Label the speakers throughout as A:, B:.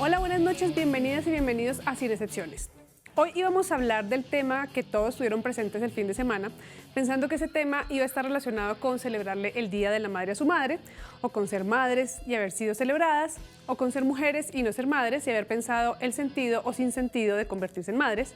A: Hola, buenas noches, bienvenidas y bienvenidos a Sin Excepciones. Hoy íbamos a hablar del tema que todos estuvieron presentes el fin de semana, pensando que ese tema iba a estar relacionado con celebrarle el Día de la Madre a su madre, o con ser madres y haber sido celebradas, o con ser mujeres y no ser madres y haber pensado el sentido o sin sentido de convertirse en madres.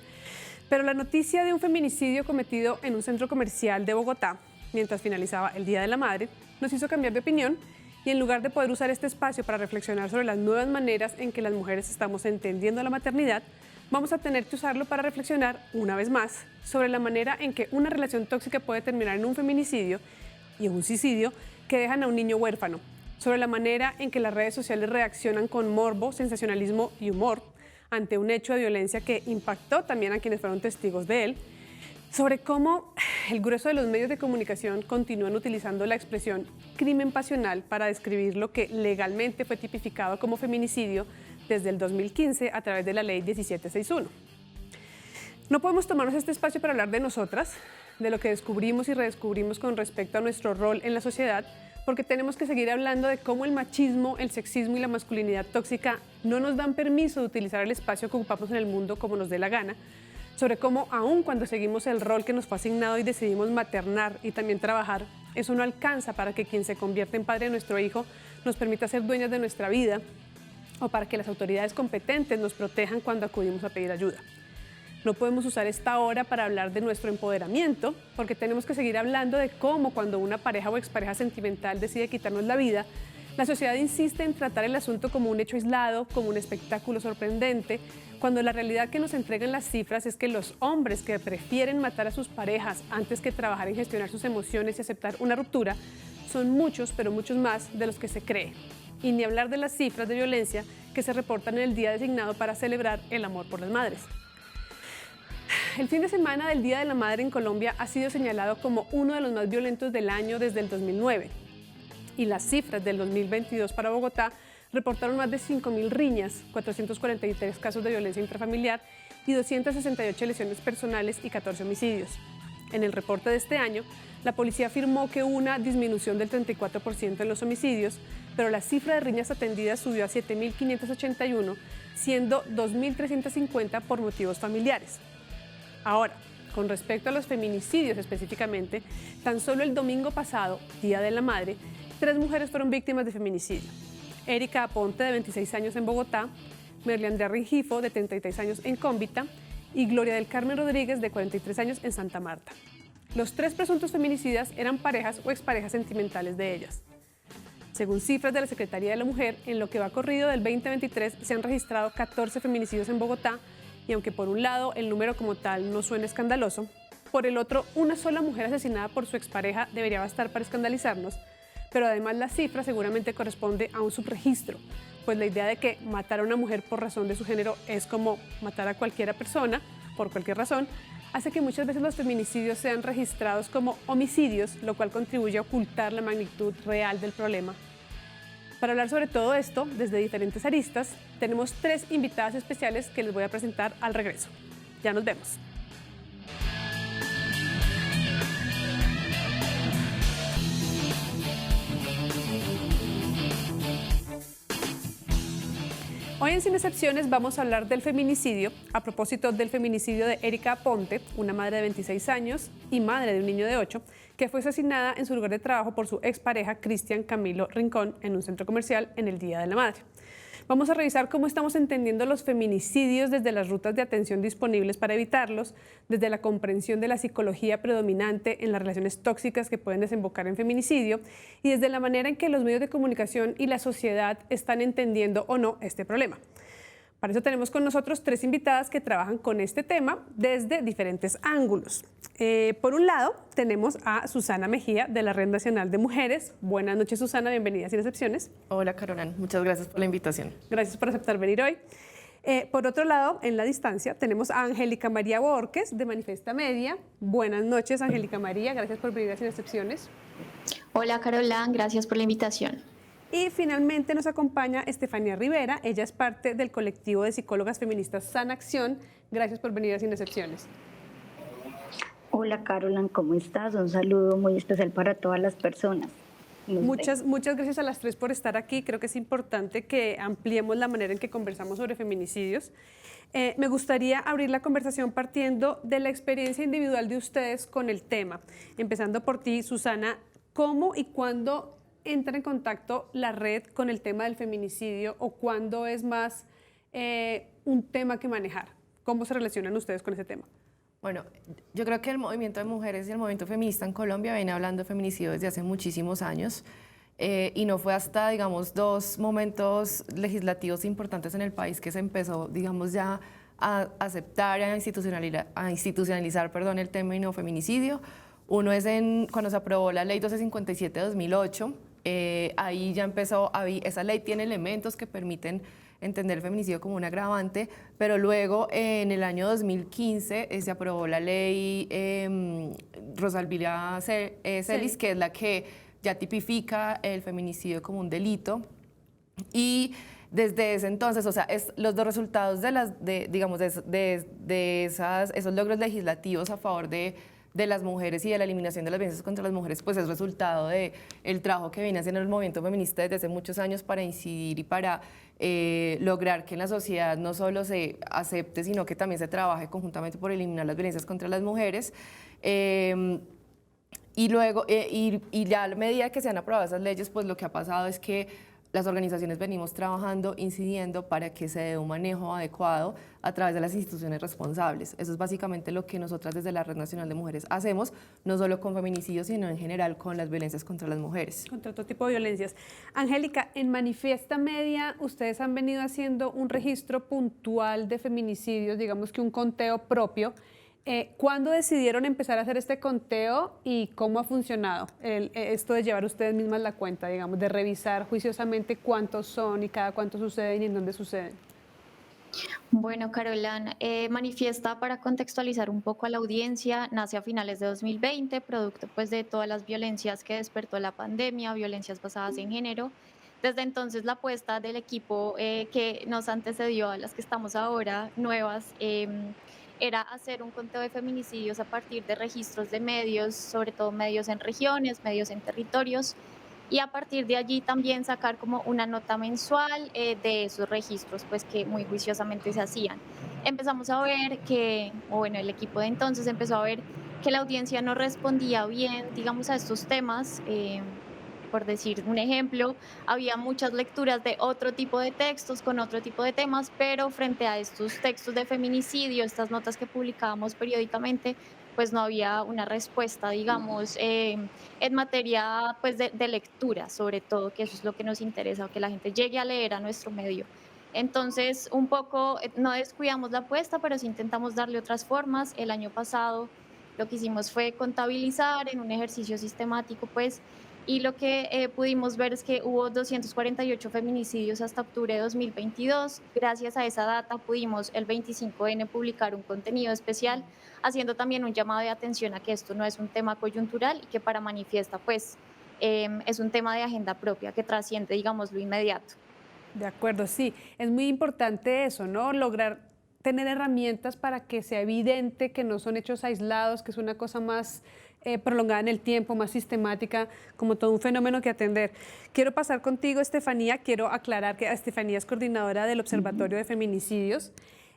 A: Pero la noticia de un feminicidio cometido en un centro comercial de Bogotá, mientras finalizaba el Día de la Madre, nos hizo cambiar de opinión y en lugar de poder usar este espacio para reflexionar sobre las nuevas maneras en que las mujeres estamos entendiendo la maternidad, vamos a tener que usarlo para reflexionar una vez más sobre la manera en que una relación tóxica puede terminar en un feminicidio y un suicidio que dejan a un niño huérfano, sobre la manera en que las redes sociales reaccionan con morbo, sensacionalismo y humor ante un hecho de violencia que impactó también a quienes fueron testigos de él, sobre cómo el grueso de los medios de comunicación continúan utilizando la expresión crimen pasional para describir lo que legalmente fue tipificado como feminicidio desde el 2015 a través de la ley 1761. No podemos tomarnos este espacio para hablar de nosotras, de lo que descubrimos y redescubrimos con respecto a nuestro rol en la sociedad, porque tenemos que seguir hablando de cómo el machismo, el sexismo y la masculinidad tóxica no nos dan permiso de utilizar el espacio que ocupamos en el mundo como nos dé la gana, sobre cómo aun cuando seguimos el rol que nos fue asignado y decidimos maternar y también trabajar, eso no alcanza para que quien se convierte en padre de nuestro hijo nos permita ser dueñas de nuestra vida o para que las autoridades competentes nos protejan cuando acudimos a pedir ayuda. No podemos usar esta hora para hablar de nuestro empoderamiento, porque tenemos que seguir hablando de cómo cuando una pareja o expareja sentimental decide quitarnos la vida, la sociedad insiste en tratar el asunto como un hecho aislado, como un espectáculo sorprendente, cuando la realidad que nos entregan las cifras es que los hombres que prefieren matar a sus parejas antes que trabajar en gestionar sus emociones y aceptar una ruptura son muchos, pero muchos más de los que se cree. Y ni hablar de las cifras de violencia que se reportan en el día designado para celebrar el amor por las madres. El fin de semana del Día de la Madre en Colombia ha sido señalado como uno de los más violentos del año desde el 2009. Y las cifras del 2022 para Bogotá reportaron más de 5.000 riñas, 443 casos de violencia intrafamiliar y 268 lesiones personales y 14 homicidios. En el reporte de este año, la policía afirmó que hubo una disminución del 34% en los homicidios, pero la cifra de riñas atendidas subió a 7.581, siendo 2.350 por motivos familiares. Ahora, con respecto a los feminicidios específicamente, tan solo el domingo pasado, Día de la Madre, 3 mujeres fueron víctimas de feminicidio. Erika Aponte, de 26 años en Bogotá, Merly Andrea Ringifo, de 33 años en Cómbita, y Gloria del Carmen Rodríguez, de 43 años en Santa Marta. Los 3 presuntos feminicidas eran parejas o exparejas sentimentales de ellas. Según cifras de la Secretaría de la Mujer, en lo que va corrido del 2023 se han registrado 14 feminicidios en Bogotá, y aunque por un lado el número como tal no suena escandaloso, por el otro una sola mujer asesinada por su expareja debería bastar para escandalizarnos, pero además la cifra seguramente corresponde a un subregistro, pues la idea de que matar a una mujer por razón de su género es como matar a cualquier persona, por cualquier razón, hace que muchas veces los feminicidios sean registrados como homicidios, lo cual contribuye a ocultar la magnitud real del problema. Para hablar sobre todo esto, desde diferentes aristas, tenemos 3 invitadas especiales que les voy a presentar al regreso. Ya nos vemos. Hoy en Sin Excepciones vamos a hablar del feminicidio, a propósito del feminicidio de Erika Aponte, una madre de 26 años y madre de un niño de 8, que fue asesinada en su lugar de trabajo por su expareja Cristian Camilo Rincón en un centro comercial en el Día de la Madre. Vamos a revisar cómo estamos entendiendo los feminicidios desde las rutas de atención disponibles para evitarlos, desde la comprensión de la psicología predominante en las relaciones tóxicas que pueden desembocar en feminicidio y desde la manera en que los medios de comunicación y la sociedad están entendiendo o no este problema. Para eso tenemos con nosotros 3 invitadas que trabajan con este tema desde diferentes ángulos. Por un lado, tenemos a Susana Mejía, de la Red Nacional de Mujeres. Buenas noches, Susana, bienvenida a Sin Excepciones.
B: Hola, Carolina, muchas gracias por la invitación.
A: Gracias por aceptar venir hoy. Por otro lado, en la distancia, tenemos a Angélica María Borges, de Manifesta Media. Buenas noches, Angélica María, gracias por venir a Sin Excepciones.
C: Hola, Carolina, gracias por la invitación.
A: Y finalmente nos acompaña Estefanía Rivera, ella es parte del colectivo de psicólogas feministas Sana Acción. Gracias por venir a Sin Excepciones.
D: Hola, Carolina, ¿cómo estás? Un saludo muy especial para todas las personas.
A: Muchas gracias a las tres por estar aquí. Creo que es importante que ampliemos la manera en que conversamos sobre feminicidios. Me gustaría abrir la conversación partiendo de la experiencia individual de ustedes con el tema. Empezando por ti, Susana, ¿cómo y cuándo entra en contacto la red con el tema del feminicidio o cuándo es más un tema que manejar? ¿Cómo se relacionan ustedes con ese tema?
B: Bueno, yo creo que el movimiento de mujeres y el movimiento feminista en Colombia viene hablando de feminicidio desde hace muchísimos años y no fue hasta, digamos, 2 momentos legislativos importantes en el país que se empezó, digamos, ya a aceptar y a institucionalizar, perdón, el término feminicidio. Uno es cuando se aprobó la ley 1257 de 2008, ahí ya empezó, esa ley tiene elementos que permiten entender el feminicidio como un agravante, pero luego en el año 2015 se aprobó la ley Rosalvia Celis, que es la que ya tipifica el feminicidio como un delito. Y desde ese entonces, o sea, los 2 resultados de esos logros legislativos a favor de las mujeres y de la eliminación de las violencias contra las mujeres, pues es resultado del trabajo que viene haciendo el movimiento feminista desde hace muchos años para incidir y para lograr que en la sociedad no solo se acepte, sino que también se trabaje conjuntamente por eliminar las violencias contra las mujeres. Y luego, y ya a medida que se han aprobado esas leyes, pues lo que ha pasado es que las organizaciones venimos trabajando, incidiendo para que se dé un manejo adecuado a través de las instituciones responsables. Eso es básicamente lo que nosotras desde la Red Nacional de Mujeres hacemos, no solo con feminicidios, sino en general con las violencias contra las mujeres.
A: Contra todo tipo de violencias. Angélica, en Manifiesta Media ustedes han venido haciendo un registro puntual de feminicidios, digamos que un conteo propio. ¿Cuándo decidieron empezar a hacer este conteo y cómo ha funcionado esto de llevar ustedes mismas la cuenta, digamos, de revisar juiciosamente cuántos son y cada cuánto suceden y en dónde suceden?
C: Bueno, Carolan, Manifiesta, para contextualizar un poco a la audiencia, nace a finales de 2020, producto pues de todas las violencias que despertó la pandemia, violencias basadas en género. Desde entonces la apuesta del equipo que nos antecedió a las que estamos ahora, nuevas, era hacer un conteo de feminicidios a partir de registros de medios, sobre todo medios en regiones, medios en territorios, y a partir de allí también sacar como una nota mensual de esos registros, pues que muy juiciosamente se hacían. Empezamos a ver que, o bueno, el equipo de entonces empezó a ver que la audiencia no respondía bien, digamos, a estos temas. Por decir un ejemplo, había muchas lecturas de otro tipo de textos con otro tipo de temas, pero frente a estos textos de feminicidio, estas notas que publicábamos periódicamente, pues no había una respuesta, digamos, en materia pues de lectura, sobre todo, que eso es lo que nos interesa, que la gente llegue a leer a nuestro medio. Entonces, un poco no descuidamos la apuesta, pero sí intentamos darle otras formas. El año pasado lo que hicimos fue contabilizar en un ejercicio sistemático, pues, y lo que pudimos ver es que hubo 248 feminicidios hasta octubre de 2022. Gracias a esa data pudimos el 25N publicar un contenido especial, haciendo también un llamado de atención a que esto no es un tema coyuntural y que para Manifiesta pues es un tema de agenda propia que trasciende, digamos, lo inmediato.
A: De acuerdo, sí. Es muy importante eso, ¿no? Lograr tener herramientas para que sea evidente que no son hechos aislados, que es una cosa más prolongada en el tiempo, más sistemática, como todo un fenómeno que atender. Quiero pasar contigo, Estefanía. Quiero aclarar que Estefanía es coordinadora del Observatorio de Feminicidios.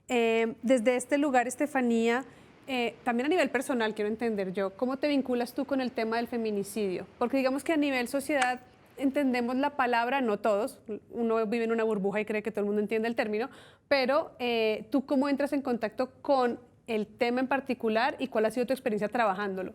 A: Desde este lugar, Estefanía, también a nivel personal, quiero entender yo, ¿cómo te vinculas tú con el tema del feminicidio? Porque digamos que a nivel sociedad entendemos la palabra, no todos, uno vive en una burbuja y cree que todo el mundo entiende el término, pero ¿tú cómo entras en contacto con el tema en particular y cuál ha sido tu experiencia trabajándolo?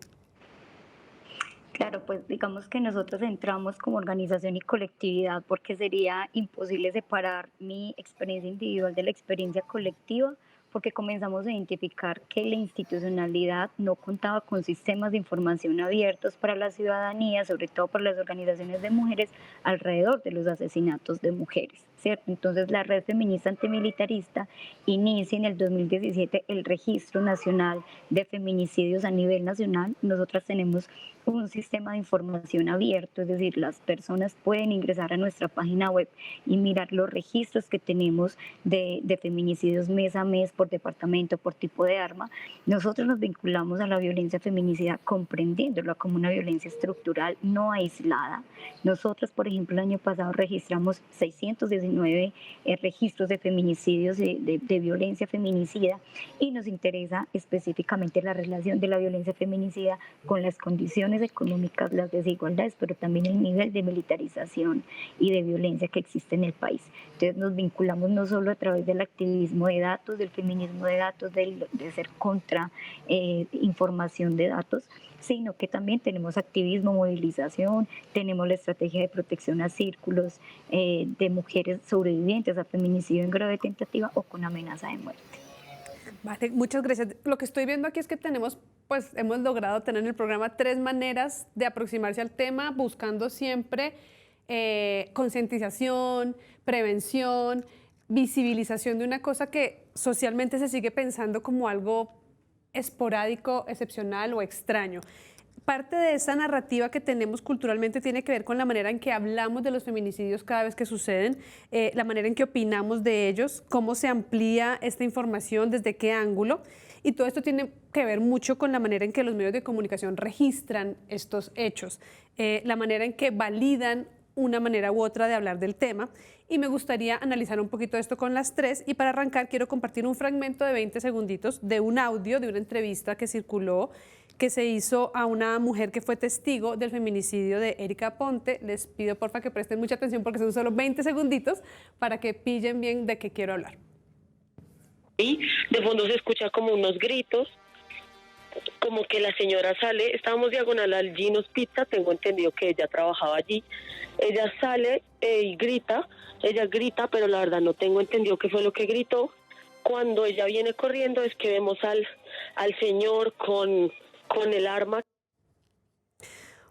D: Claro, pues digamos que nosotros entramos como organización y colectividad porque sería imposible separar mi experiencia individual de la experiencia colectiva, porque comenzamos a identificar que la institucionalidad no contaba con sistemas de información abiertos para la ciudadanía, sobre todo para las organizaciones de mujeres, alrededor de los asesinatos de mujeres. ¿cierto? Entonces la Red Feminista Antimilitarista inicia en el 2017 el Registro Nacional de Feminicidios a nivel nacional. Nosotras tenemos un sistema de información abierto, es decir, las personas pueden ingresar a nuestra página web y mirar los registros que tenemos de feminicidios mes a mes, por departamento, por tipo de arma. Nosotros nos vinculamos a la violencia feminicida comprendiéndola como una violencia estructural no aislada. Nosotros, por ejemplo, el año pasado registramos 619 registros de feminicidios, de violencia feminicida, y nos interesa específicamente la relación de la violencia feminicida con las condiciones económicas, las desigualdades, pero también el nivel de militarización y de violencia que existe en el país. Entonces nos vinculamos no solo a través del activismo de datos, del feminismo de datos, de ser contra información de datos, sino que también tenemos activismo, movilización, tenemos la estrategia de protección a círculos de mujeres sobrevivientes a feminicidio en grave tentativa o con amenaza de muerte.
A: Vale, muchas gracias. Lo que estoy viendo aquí es que hemos logrado tener en el programa 3 maneras de aproximarse al tema, buscando siempre concientización, prevención, visibilización de una cosa que socialmente se sigue pensando como algo esporádico, excepcional o extraño. Parte de esa narrativa que tenemos culturalmente tiene que ver con la manera en que hablamos de los feminicidios cada vez que suceden, la manera en que opinamos de ellos, cómo se amplía esta información, desde qué ángulo. Y todo esto tiene que ver mucho con la manera en que los medios de comunicación registran estos hechos, la manera en que validan una manera u otra de hablar del tema. Y me gustaría analizar un poquito esto con las 3. Y para arrancar quiero compartir un fragmento de 20 segunditos de un audio de una entrevista que circuló, que se hizo a una mujer que fue testigo del feminicidio de Erika Ponte. Les pido porfa que presten mucha atención porque son solo 20 segunditos para que pillen bien de qué quiero hablar.
E: Y de fondo se escucha como unos gritos, como que la señora sale, estábamos diagonal al Gino's Pizza, tengo entendido que ella trabajaba allí, ella sale y grita, pero la verdad no tengo entendido qué fue lo que gritó. Cuando ella viene corriendo es que vemos al señor con el arma.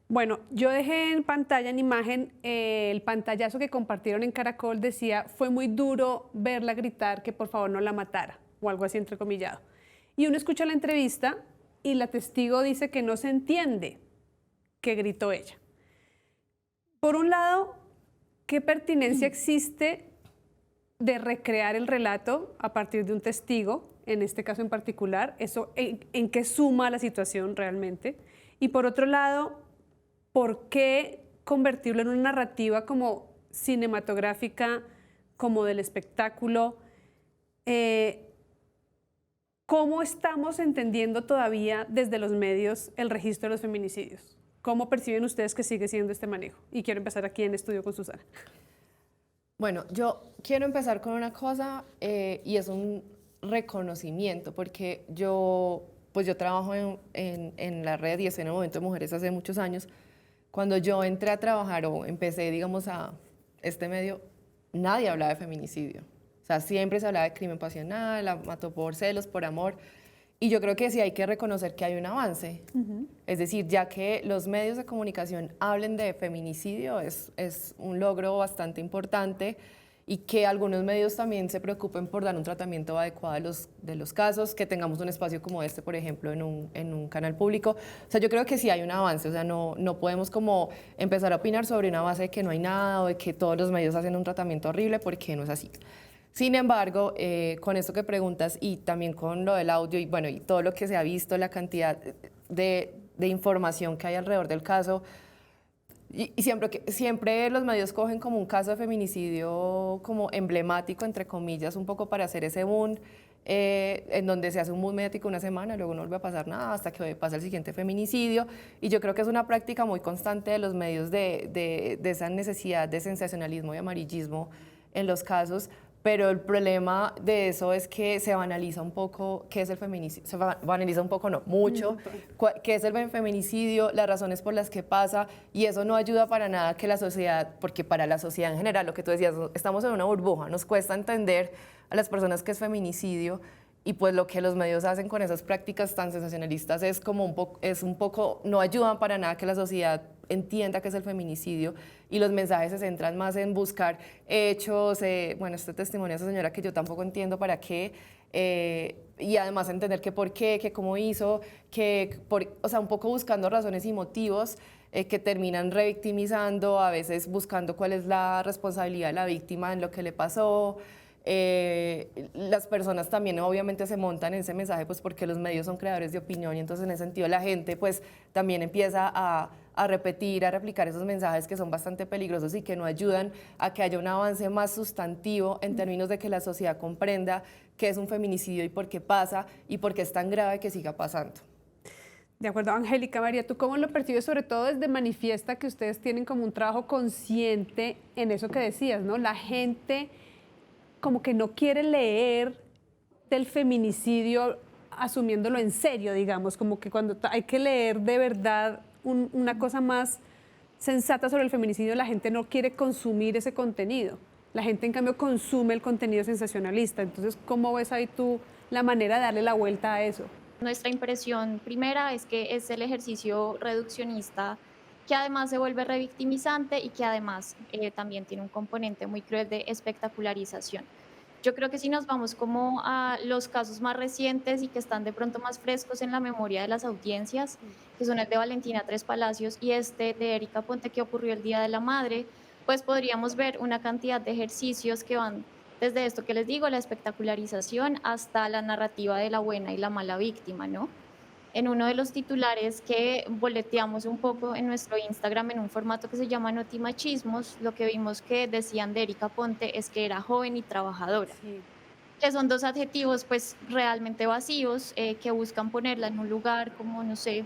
A: Bueno, yo dejé en pantalla, en imagen, el pantallazo que compartieron en Caracol. Decía, fue muy duro verla gritar que por favor no la matara, o algo así entrecomillado. Y uno escucha la entrevista y la testigo dice que no se entiende qué gritó ella. Por un lado, ¿qué pertinencia existe de recrear el relato a partir de un testigo, en este caso en particular? ¿Eso en qué suma la situación realmente? Y por otro lado, ¿por qué convertirlo en una narrativa como cinematográfica, como del espectáculo? ¿Cómo estamos entendiendo todavía desde los medios el registro de los feminicidios? ¿Cómo perciben ustedes que sigue siendo este manejo? Y quiero empezar aquí en estudio con Susana.
B: Bueno, yo quiero empezar con una cosa y es un reconocimiento, porque yo trabajo en la red y estoy en el Movimiento de Mujeres hace muchos años. Cuando yo entré a trabajar o empecé, digamos, a este medio, nadie hablaba de feminicidio. O sea, siempre se hablaba de crimen pasional, la mató por celos, por amor. Y yo creo que sí hay que reconocer que hay un avance. Es decir, ya que los medios de comunicación hablen de feminicidio es un logro bastante importante, y que algunos medios también se preocupen por dar un tratamiento adecuado de los casos, que tengamos un espacio como este, por ejemplo, en un canal público. O sea, yo creo que sí hay un avance. O sea, no podemos como empezar a opinar sobre una base de que no hay nada o de que todos los medios hacen un tratamiento horrible, porque no es así. Sin embargo, con esto que preguntas y también con lo del audio y bueno, y todo lo que se ha visto, la cantidad de información que hay alrededor del caso, y siempre los medios cogen como un caso de feminicidio como emblemático, entre comillas, un poco para hacer ese boom, en donde se hace un boom mediático una semana, luego no vuelve a pasar nada hasta que pasa el siguiente feminicidio. Y yo creo que es una práctica muy constante de los medios de esa necesidad de sensacionalismo y amarillismo en los casos. Pero el problema de eso es que se banaliza un poco qué es el feminicidio, se banaliza un poco, no, mucho, qué es el feminicidio, las razones por las que pasa, y eso no ayuda para nada que la sociedad, porque para la sociedad en general, lo que tú decías, estamos en una burbuja, nos cuesta entender a las personas qué es feminicidio, y pues lo que los medios hacen con esas prácticas tan sensacionalistas es como un poco, no ayudan para nada que la sociedad entienda qué es el feminicidio, y los mensajes se centran más en buscar hechos, bueno, este testimonio de esa señora que yo tampoco entiendo para qué, y además entender que por qué, que cómo hizo, o sea, un poco buscando razones y motivos que terminan revictimizando, a veces buscando cuál es la responsabilidad de la víctima en lo que le pasó. Las personas también obviamente se montan en ese mensaje pues porque los medios son creadores de opinión, y entonces en ese sentido la gente pues también empieza a repetir, a replicar esos mensajes que son bastante peligrosos y que no ayudan a que haya un avance más sustantivo en términos de que la sociedad comprenda qué es un feminicidio y por qué pasa y por qué es tan grave que siga pasando.
A: De acuerdo, Angélica. María, ¿tú cómo lo percibes, sobre todo desde Manifiesta, que ustedes tienen como un trabajo consciente en eso que decías, ¿no? La gente como que no quiere leer del feminicidio asumiéndolo en serio, digamos, como que cuando hay que leer de verdad una cosa más sensata sobre el feminicidio, la gente no quiere consumir ese contenido. La gente, en cambio, consume el contenido sensacionalista. Entonces, ¿cómo ves ahí tú la manera de darle la vuelta a eso?
C: Nuestra impresión primera es que es el ejercicio reduccionista que además se vuelve revictimizante y que además también tiene un componente muy cruel de espectacularización. Yo creo que si nos vamos como a los casos más recientes y que están de pronto más frescos en la memoria de las audiencias, que son el de Valentina Tres Palacios y este de Erika Ponte que ocurrió el Día de la Madre, pues podríamos ver una cantidad de ejercicios que van desde esto que les digo, la espectacularización, hasta la narrativa de la buena y la mala víctima, ¿no? En uno de los titulares que boleteamos un poco en nuestro Instagram en un formato que se llama Notimachismos, lo que vimos que decían de Erika Ponte es que era joven y trabajadora,
A: Sí.
C: que son dos adjetivos pues realmente vacíos, que buscan ponerla en un lugar como, no sé,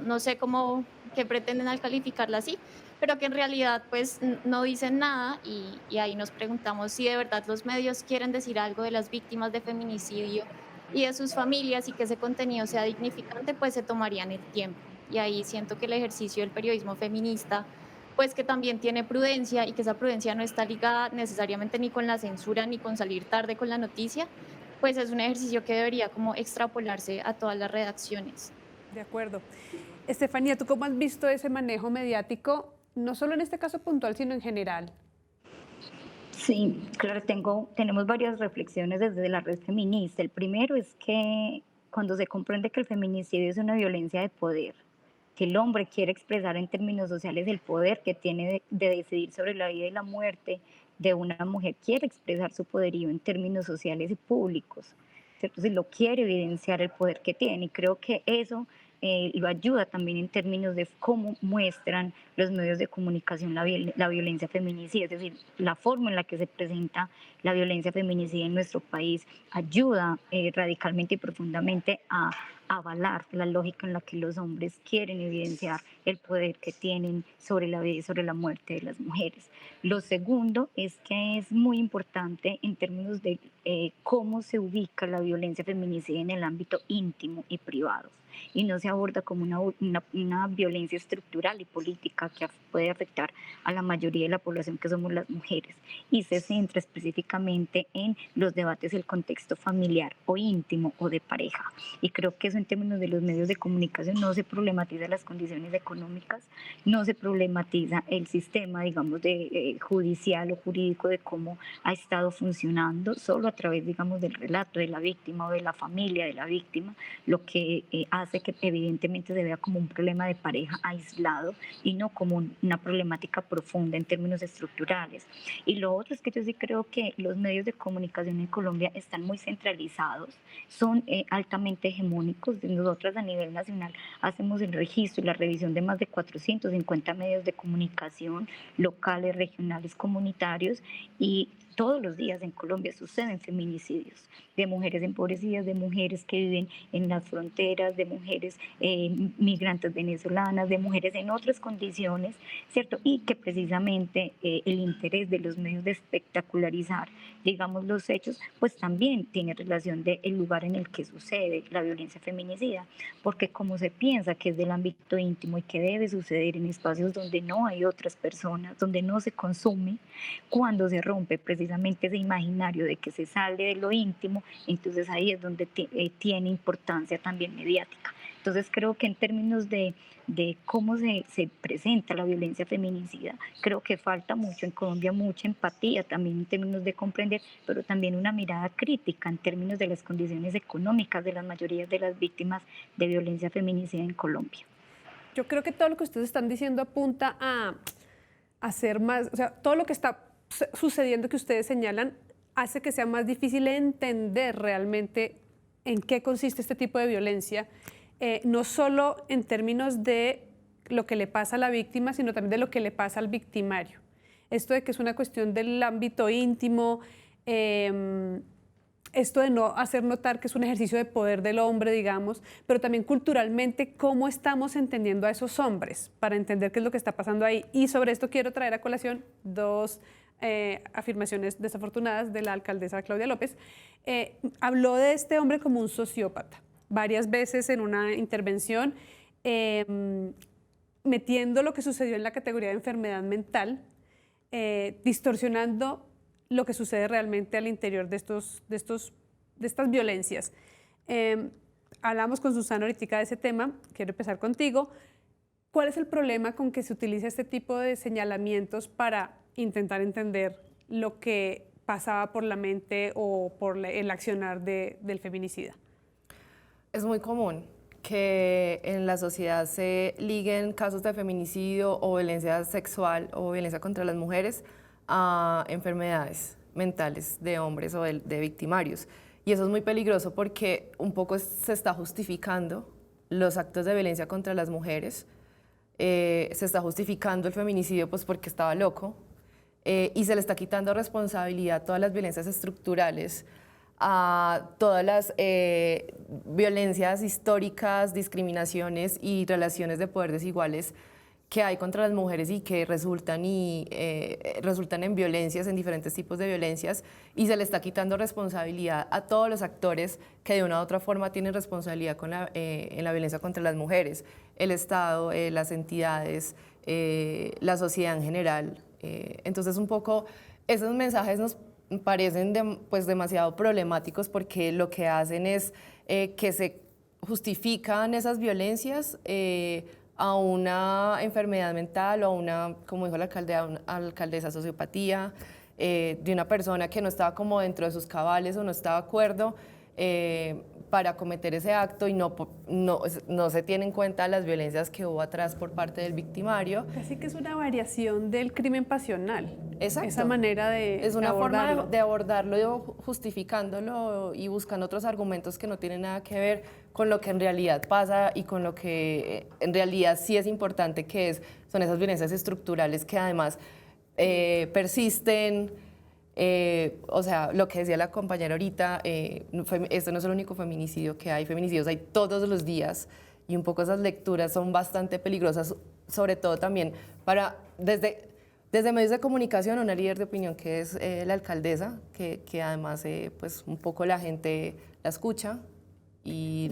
C: no sé cómo, que pretenden al calificarla así, pero que en realidad pues no dicen nada, y ahí nos preguntamos si de verdad los medios quieren decir algo de las víctimas de feminicidio y de sus familias, y que ese contenido sea dignificante, pues se tomarían el tiempo. Y ahí siento que el ejercicio del periodismo feminista, pues que también tiene prudencia, y que esa prudencia no está ligada necesariamente ni con la censura ni con salir tarde con la noticia, pues es un ejercicio que debería como extrapolarse a todas las redacciones.
A: De acuerdo. Estefanía, ¿tú cómo has visto ese manejo mediático, no solo en este caso puntual, sino en general?
D: Sí, claro, tenemos varias reflexiones desde la red feminista. El primero es que cuando se comprende que el feminicidio es una violencia de poder, que el hombre quiere expresar en términos sociales el poder que tiene de decidir sobre la vida y la muerte de una mujer, quiere expresar su poderío en términos sociales y públicos, ¿cierto? Si lo quiere evidenciar el poder que tiene, y creo que eso lo ayuda también en términos de cómo muestran los medios de comunicación la violencia feminicida, es decir, la forma en la que se presenta la violencia feminicida en nuestro país ayuda radicalmente y profundamente a avalar la lógica en la que los hombres quieren evidenciar el poder que tienen sobre la vida y sobre la muerte de las mujeres. Lo segundo es que es muy importante en términos de cómo se ubica la violencia feminicida en el ámbito íntimo y privado, y no se aborda como una violencia estructural y política que puede afectar a la mayoría de la población, que somos las mujeres, y se centra específicamente en los debates del contexto familiar o íntimo o de pareja. Y creo que eso, en términos de los medios de comunicación, no se problematiza las condiciones económicas, no se problematiza el sistema, digamos, de judicial o jurídico de cómo ha estado funcionando, solo a través, digamos, del relato de la víctima o de la familia de la víctima, lo que hace que evidentemente se vea como un problema de pareja aislado y no como una problemática profunda en términos estructurales. Y lo otro es que yo sí creo que los medios de comunicación en Colombia están muy centralizados, son altamente hegemónicos. Nosotras a nivel nacional hacemos el registro y la revisión de más de 450 medios de comunicación locales, regionales, comunitarios, y todos los días en Colombia suceden feminicidios de mujeres empobrecidas, de mujeres que viven en las fronteras, de mujeres migrantes venezolanas, de mujeres en otras condiciones, ¿cierto? Y que precisamente el interés de los medios de espectacularizar, digamos, los hechos, pues también tiene relación del lugar en el que sucede la violencia feminicida, porque como se piensa que es del ámbito íntimo y que debe suceder en espacios donde no hay otras personas, donde no se consume, cuando se rompe precisamente precisamente ese imaginario de que se sale de lo íntimo, entonces ahí es donde tiene importancia también mediática. Entonces creo que en términos de cómo se presenta la violencia feminicida, creo que falta mucho en Colombia, mucha empatía también en términos de comprender, pero también una mirada crítica en términos de las condiciones económicas de la mayoría de las víctimas de violencia feminicida en Colombia.
A: Yo creo que todo lo que ustedes están diciendo apunta a hacer más, o sea, todo lo que está sucediendo que ustedes señalan hace que sea más difícil entender realmente en qué consiste este tipo de violencia, no solo en términos de lo que le pasa a la víctima, sino también de lo que le pasa al victimario. Esto de que es una cuestión del ámbito íntimo, esto de no hacer notar que es un ejercicio de poder del hombre, digamos, pero también culturalmente cómo estamos entendiendo a esos hombres para entender qué es lo que está pasando ahí. Y sobre esto quiero traer a colación dos afirmaciones desafortunadas de la alcaldesa Claudia López. Habló de este hombre como un sociópata varias veces en una intervención, metiendo lo que sucedió en la categoría de enfermedad mental, distorsionando lo que sucede realmente al interior de estas violencias. Hablamos con Susana ahorita de ese tema, quiero empezar contigo. ¿Cuál es el problema con que se utiliza este tipo de señalamientos para intentar entender lo que pasaba por la mente o por el accionar del feminicida?
B: Es muy común que en la sociedad se liguen casos de feminicidio o violencia sexual o violencia contra las mujeres a enfermedades mentales de hombres o de victimarios. Y eso es muy peligroso porque un poco se está justificando los actos de violencia contra las mujeres, se está justificando el feminicidio pues porque estaba loco, y se le está quitando responsabilidad a todas las violencias estructurales, a todas las violencias históricas, discriminaciones y relaciones de poder desiguales que hay contra las mujeres y que resultan en violencias, en diferentes tipos de violencias, y se le está quitando responsabilidad a todos los actores que de una u otra forma tienen responsabilidad en la violencia contra las mujeres, el Estado, las entidades, la sociedad en general. Entonces un poco esos mensajes nos parecen pues demasiado problemáticos porque lo que hacen es que se justifican esas violencias a una enfermedad mental o a una, como dijo la alcaldesa, sociopatía, de una persona que no estaba como dentro de sus cabales o no estaba de acuerdo para cometer ese acto y no se tiene en cuenta las violencias que hubo atrás por parte del victimario.
A: Así que es una variación del crimen pasional.
B: Exacto.
A: Esa manera de
B: Es una
A: abordarlo.
B: forma de abordarlo, justificándolo y buscando otros argumentos que no tienen nada que ver con lo que en realidad pasa y con lo que en realidad sí es importante, son esas violencias estructurales que además persisten. O sea, lo que decía la compañera ahorita, este no es el único feminicidio que hay, feminicidios hay todos los días y un poco esas lecturas son bastante peligrosas, sobre todo también desde medios de comunicación, una líder de opinión que es la alcaldesa, que además pues un poco la gente la escucha y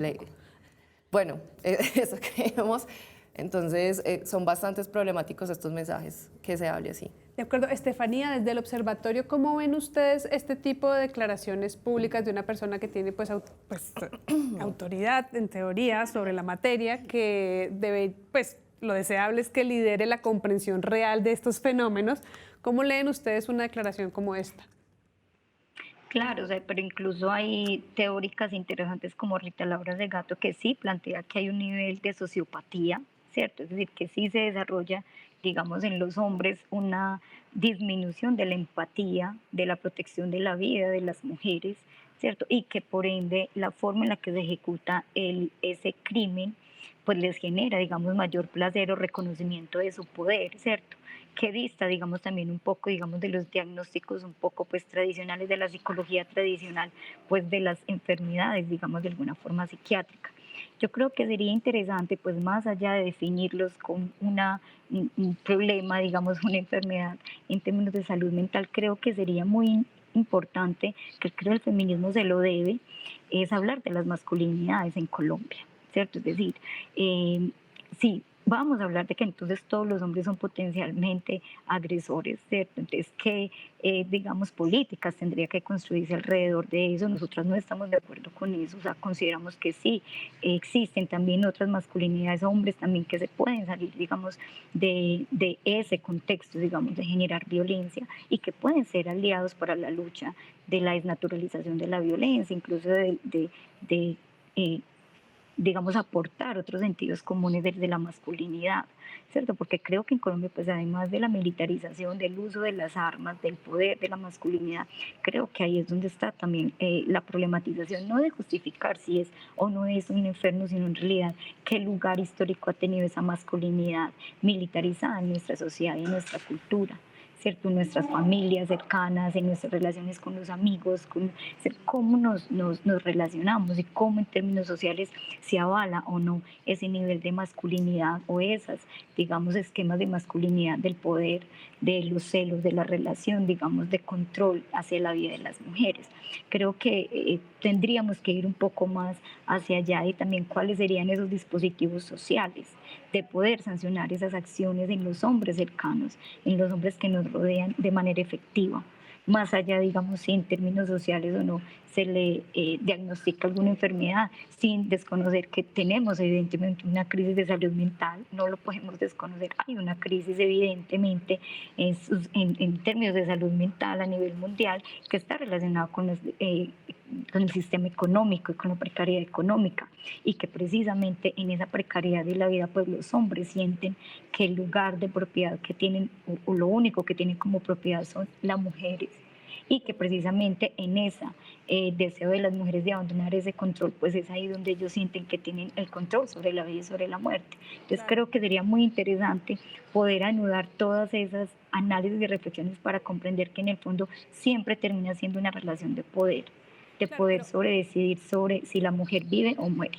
B: bueno, eso creemos. Entonces son bastante problemáticos estos mensajes que se hable así.
A: De acuerdo. Estefanía, desde el observatorio, ¿cómo ven ustedes este tipo de declaraciones públicas de una persona que tiene pues autoridad, en teoría, sobre la materia, que debe, pues lo deseable es que lidere la comprensión real de estos fenómenos? ¿Cómo leen ustedes una declaración como esta?
D: Claro, o sea, pero incluso hay teóricas interesantes como Rita Laura Segato que sí plantea que hay un nivel de sociopatía, ¿cierto? Es decir, que sí se desarrolla, digamos, en los hombres una disminución de la empatía, de la protección de la vida de las mujeres, ¿cierto? Y que por ende la forma en la que se ejecuta ese crimen, pues les genera, digamos, mayor placer o reconocimiento de su poder, ¿cierto? Que dista, digamos, también un poco, digamos, de los diagnósticos un poco, pues, tradicionales de la psicología tradicional, pues, de las enfermedades, digamos, de alguna forma psiquiátrica. Yo creo que sería interesante, pues, más allá de definirlos con un problema, digamos, una enfermedad en términos de salud mental, creo que sería muy importante, que creo el feminismo se lo debe, es hablar de las masculinidades en Colombia, ¿cierto? Es decir, sí, vamos a hablar de que entonces todos los hombres son potencialmente agresores, ¿cierto? Entonces, ¿qué, digamos, políticas tendría que construirse alrededor de eso? Nosotras no estamos de acuerdo con eso, o sea, consideramos que sí, existen también otras masculinidades, hombres también que se pueden salir, digamos, de ese contexto, digamos, de generar violencia y que pueden ser aliados para la lucha de la desnaturalización de la violencia, incluso de digamos, aportar otros sentidos comunes de la masculinidad, ¿cierto? Porque creo que en Colombia, pues además de la militarización, del uso de las armas, del poder, de la masculinidad, creo que ahí es donde está también la problematización, no de justificar si es o no es un enfermo, sino en realidad qué lugar histórico ha tenido esa masculinidad militarizada en nuestra sociedad y en nuestra cultura. ¿Cierto? En nuestras familias cercanas, en nuestras relaciones con los amigos, cómo nos relacionamos y cómo en términos sociales se avala o no ese nivel de masculinidad o esas, digamos, esquemas de masculinidad del poder, de los celos, de la relación, digamos, de control hacia la vida de las mujeres. Creo que tendríamos que ir un poco más hacia allá y también cuáles serían esos dispositivos sociales de poder sancionar esas acciones en los hombres cercanos, en los hombres que nos rodean de manera efectiva. Más allá, digamos, si en términos sociales o no se le diagnostica alguna enfermedad, sin desconocer que tenemos evidentemente una crisis de salud mental, no lo podemos desconocer, hay una crisis evidentemente en términos de salud mental a nivel mundial que está relacionada con el sistema económico y con la precariedad económica y que precisamente en esa precariedad de la vida pues los hombres sienten que el lugar de propiedad que tienen o lo único que tienen como propiedad son las mujeres y que precisamente en ese deseo de las mujeres de abandonar ese control, pues es ahí donde ellos sienten que tienen el control sobre la vida y sobre la muerte. Entonces creo que sería muy interesante poder anudar todas esas análisis y reflexiones para comprender que en el fondo siempre termina siendo una relación de poder sobre decidir sobre si la mujer vive o muere.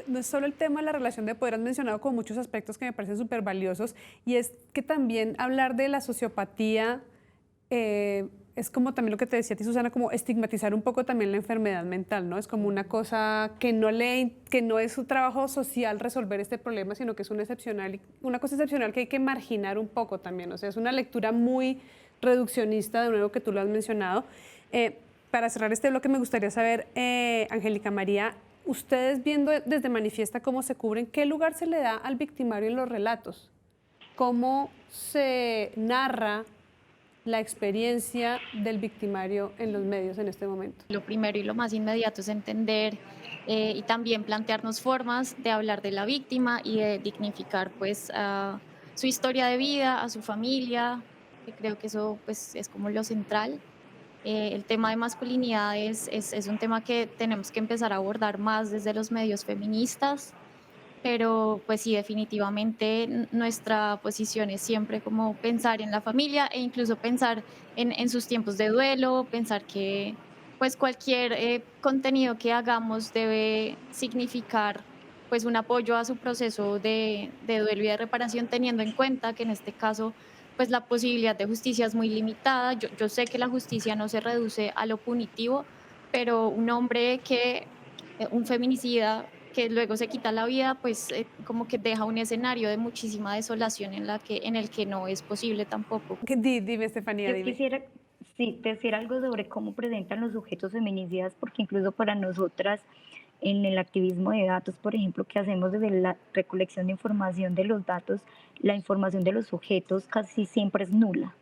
A: No es solo el tema de la relación de poder, has mencionado con muchos aspectos que me parecen súper valiosos, y es que también hablar de la sociopatía es como también lo que te decía a ti, Susana, como estigmatizar un poco también la enfermedad mental, ¿no? Es como una cosa que no es su trabajo social resolver este problema, sino que es una cosa excepcional que hay que marginar un poco también. O sea, es una lectura muy reduccionista, de nuevo que tú lo has mencionado. Para cerrar este bloque me gustaría saber, Angélica María, ustedes viendo desde Manifiesta cómo se cubren, ¿qué lugar se le da al victimario en los relatos? ¿Cómo se narra la experiencia del victimario en los medios en este momento?
C: Lo primero y lo más inmediato es entender y también plantearnos formas de hablar de la víctima y de dignificar pues a su historia de vida, a su familia, que creo que eso pues es como lo central. El tema de masculinidad es un tema que tenemos que empezar a abordar más desde los medios feministas, pero pues sí, definitivamente nuestra posición es siempre como pensar en la familia e incluso pensar en sus tiempos de duelo, pensar que pues cualquier contenido que hagamos debe significar pues un apoyo a su proceso de duelo y de reparación, teniendo en cuenta que en este caso pues la posibilidad de justicia es muy limitada. Yo sé que la justicia no se reduce a lo punitivo, pero un hombre un feminicida que luego se quita la vida, pues como que deja un escenario de muchísima desolación en el que no es posible tampoco.
A: Dime, Estefanía,
D: Yo
A: dime.
D: quisiera decir algo sobre cómo presentan los sujetos feminicidas, porque incluso para nosotras en el activismo de datos, por ejemplo, que hacemos desde la recolección de información de los datos, la información de los sujetos casi siempre es nula.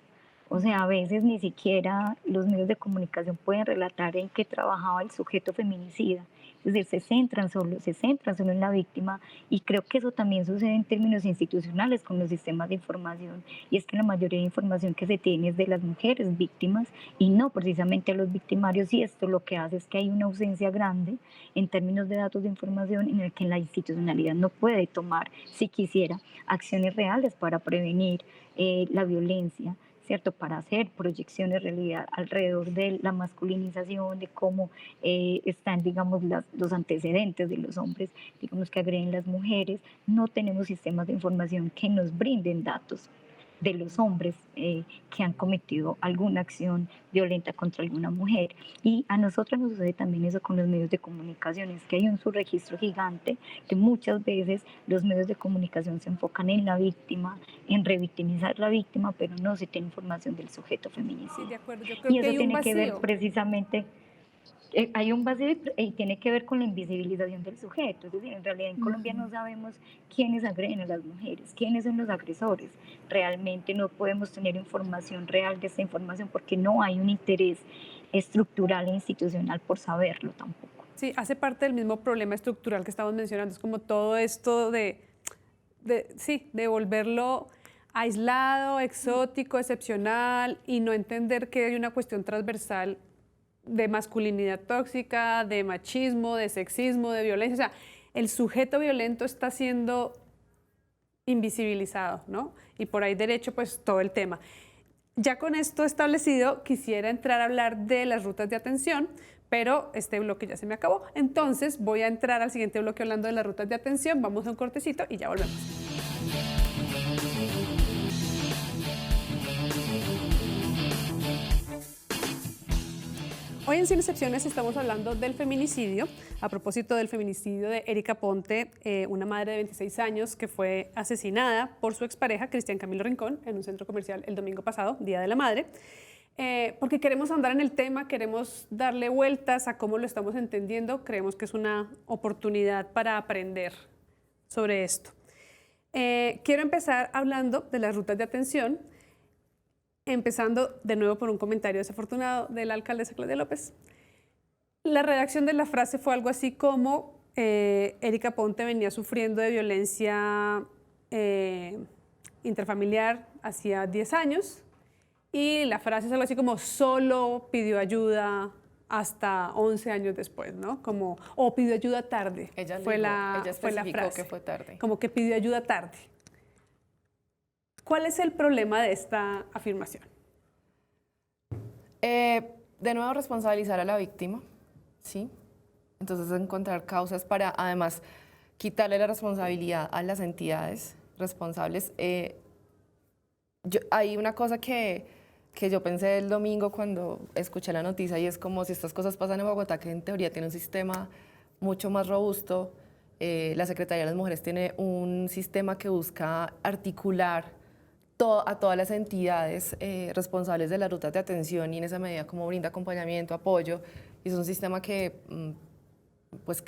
D: O sea, a veces ni siquiera los medios de comunicación pueden relatar en qué trabajaba el sujeto feminicida. Es decir, se centran solo en la víctima y creo que eso también sucede en términos institucionales con los sistemas de información y es que la mayoría de información que se tiene es de las mujeres víctimas y no precisamente a los victimarios y esto lo que hace es que hay una ausencia grande en términos de datos de información en el que la institucionalidad no puede tomar, si quisiera, acciones reales para prevenir la violencia, ¿cierto? Para hacer proyecciones de realidad alrededor de la masculinización, de cómo están, digamos, los antecedentes de los hombres, digamos, que agreden las mujeres. No tenemos sistemas de información que nos brinden datos de los hombres que han cometido alguna acción violenta contra alguna mujer. Y a nosotros nos sucede también eso con los medios de comunicación, es que hay un subregistro gigante que muchas veces los medios de comunicación se enfocan en la víctima, en revictimizar la víctima, pero no se tiene información del sujeto feminicidio.
A: Sí, de acuerdo. Yo creo
D: Y
A: que
D: eso
A: hay un
D: tiene que ver
A: vacío.
D: precisamente, hay un vacío y tiene que ver con la invisibilización del sujeto. Es decir, en realidad en Colombia no sabemos quiénes agreden a las mujeres, quiénes son los agresores. Realmente no podemos tener información real de esta información porque no hay un interés estructural e institucional por saberlo tampoco.
A: Sí, hace parte del mismo problema estructural que estamos mencionando. Es como todo esto de volverlo aislado, exótico, excepcional y no entender que hay una cuestión transversal de masculinidad tóxica, de machismo, de sexismo, de violencia. O sea, el sujeto violento está siendo invisibilizado, ¿no? Y por ahí derecho, pues todo el tema. Ya con esto establecido, quisiera entrar a hablar de las rutas de atención, pero este bloque ya se me acabó. Entonces voy a entrar al siguiente bloque hablando de las rutas de atención. Vamos a un cortecito y ya volvemos. Hoy en Sin Excepciones estamos hablando del feminicidio, a propósito del feminicidio de Erika Ponte, una madre de 26 años que fue asesinada por su expareja, Cristian Camilo Rincón, en un centro comercial el domingo pasado, Día de la Madre, porque queremos andar en el tema, queremos darle vueltas a cómo lo estamos entendiendo, creemos que es una oportunidad para aprender sobre esto. Quiero empezar hablando de las rutas de atención, empezando de nuevo por un comentario desafortunado de la alcaldesa Claudia López. La redacción de la frase fue algo así como Erika Ponte venía sufriendo de violencia intrafamiliar hacía 10 años y la frase es algo así como solo pidió ayuda hasta 11 años después, ¿no? Como, o pidió ayuda tarde.
B: Ella
A: fue la
B: especificó
A: frase.
B: que fue tarde.
A: Como que pidió ayuda tarde. ¿Cuál es el problema de esta afirmación?
B: De nuevo, responsabilizar a la víctima, ¿sí? Entonces, encontrar causas para, además, quitarle la responsabilidad a las entidades responsables. Hay una cosa que yo pensé el domingo cuando escuché la noticia y es como si estas cosas pasan en Bogotá, que en teoría tiene un sistema mucho más robusto. La Secretaría de las Mujeres tiene un sistema que busca articular a todas las entidades responsables de las rutas de atención y en esa medida como brinda acompañamiento, apoyo. Y es un sistema que, pues,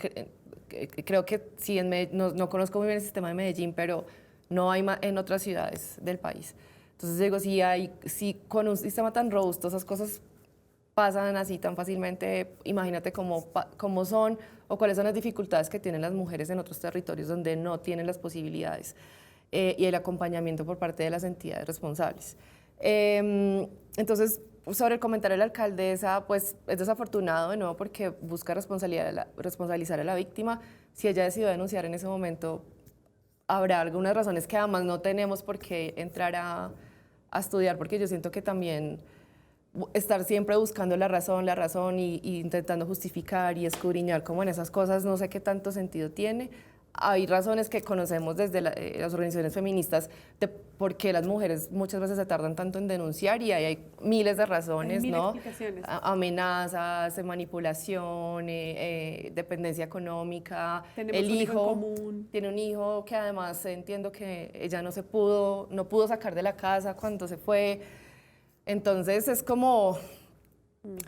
B: creo que sí, no conozco muy bien el sistema de Medellín, pero no hay en otras ciudades del país. Entonces digo, si con un sistema tan robusto esas cosas pasan así tan fácilmente, imagínate cómo son o cuáles son las dificultades que tienen las mujeres en otros territorios donde no tienen las posibilidades. Y el acompañamiento por parte de las entidades responsables. Entonces, sobre el comentario de la alcaldesa, pues es desafortunado de nuevo porque busca responsabilizar a la víctima. Si ella decidió denunciar en ese momento, habrá algunas razones que además no tenemos por qué entrar a estudiar, porque yo siento que también estar siempre buscando la razón y intentando justificar y escudriñar como en esas cosas, no sé qué tanto sentido tiene. Hay razones que conocemos desde las organizaciones feministas de por qué las mujeres muchas veces se tardan tanto en denunciar y hay miles de razones, ¿no? Amenazas, manipulación, dependencia económica.
A: Tenemos
B: el
A: un hijo en
B: hijo
A: común.
B: tiene un hijo que además entiendo que ella no pudo sacar de la casa cuando se fue. Entonces es como,